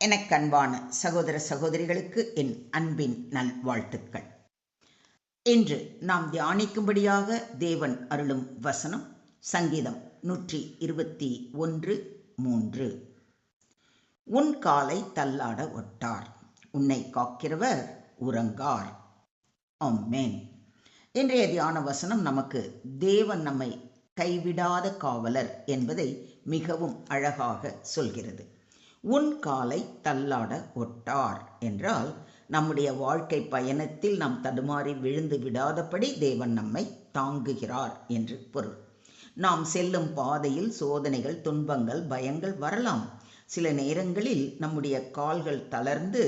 எனக்கு அன்பான சகோதர சகோதரிகளுக்கு என் அன்பின் நல்வாழ்த்துக்கள். இன்று நாம் தியானிக்கும்படியாக தேவன் அருளும் வசனம் சங்கீதம் 121:3. உன் காலை தள்ளாட ஒட்டார், உன்னை காக்கிறவர் உறங்கார். ஆமென். இன்றைய தியான வசனம் நமக்கு தேவன் நம்மை கைவிடாத காவலர் என்பதை மிகவும் அழகாக சொல்கிறது. உன் காலை தள்ளாட ஒட்டார் என்றால் நம்முடைய வாழ்க்கை பயணத்தில் நாம் தடுமாறி விழுந்து விடாதபடி தேவன் நம்மை தாங்குகிறார் என்று பொருள். நாம் செல்லும் பாதையில் சோதனைகள், துன்பங்கள், பயங்கள் வரலாம். சில நேரங்களில் நம்முடைய கால்கள் தளர்ந்து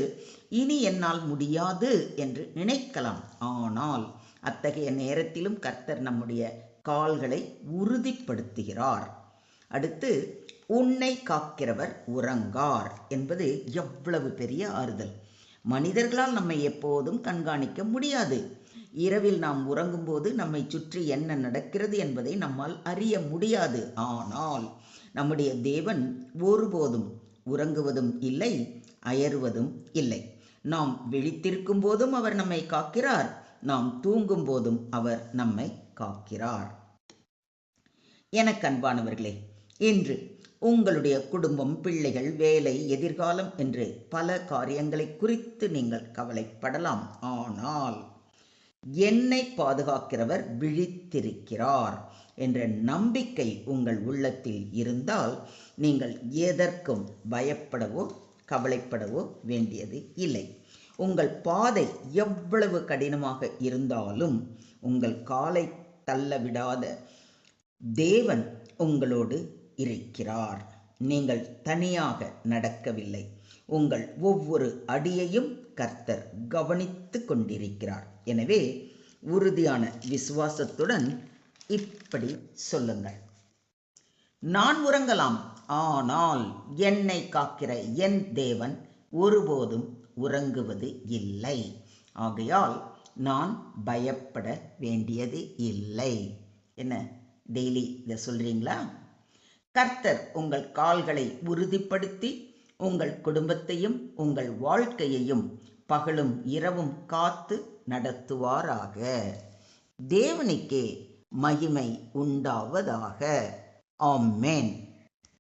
இனி என்னால் முடியாது என்று நினைக்கலாம். ஆனால் அத்தகைய நேரத்திலும் கர்த்தர் நம்முடைய கால்களை உறுதிப்படுத்துகிறார். அடுத்து, உன்னை காக்கிறவர் உறங்கார் என்பது எவ்வளவு பெரிய ஆறுதல். மனிதர்களால் நம்மை எப்போதும் கண்காணிக்க முடியாது. இரவில் நாம் உறங்கும்போது நம்மை சுற்றி என்ன நடக்கிறது என்பதை நம்மால் அறிய முடியாது. ஆனால் நம்முடைய தேவன் ஒருபோதும் உறங்குவதும் இல்லை, அயருவதும் இல்லை. நாம் விழித்திருக்கும் போதும் அவர் நம்மை காக்கிறார், நாம் தூங்கும் போதும் அவர் நம்மை காக்கிறார். எனக்கு அன்பானவர்களே, இன்று உங்களுடைய குடும்பம், பிள்ளைகள், வேலை, எதிர்காலம் என்று பல காரியங்களை குறித்து நீங்கள் கவலைப்படலாம். ஆனால் என்னை பாதுகாக்கிறவர் விழித்திருக்கிறார் என்ற நம்பிக்கை உங்கள் உள்ளத்தில் இருந்தால் நீங்கள் எதற்கும் பயப்படவோ கவலைப்படவோ வேண்டியது இல்லை. உங்கள் பாதை எவ்வளவு கடினமாக இருந்தாலும் உங்கள் காலை தள்ளவிடாத தேவன் உங்களோடு இருக்கிறார். நீங்கள் தனியாக நடக்கவில்லை. உங்கள் ஒவ்வொரு அடியையும் கர்த்தர் கவனித்து கொண்டிருக்கிறார். எனவே உறுதியான விசுவாசத்துடன் இப்படி சொல்லுங்கள்: நான் உறங்கலாம், ஆனால் என்னை காக்கிற என் தேவன் ஒருபோதும் உறங்குவது இல்லை. ஆகையால் நான் பயப்பட வேண்டியது இல்லை. என்ன, டெய்லி இதை சொல்றீங்களா? கர்த்தர் உங்கள் கால்களை உறுதிப்படுத்தி உங்கள் குடும்பத்தையும் உங்கள் வாழ்க்கையையும் பகலும் இரவும் காத்து நடத்துவாராக. தேவனுக்கே மகிமை உண்டாவதாக. ஆமென்.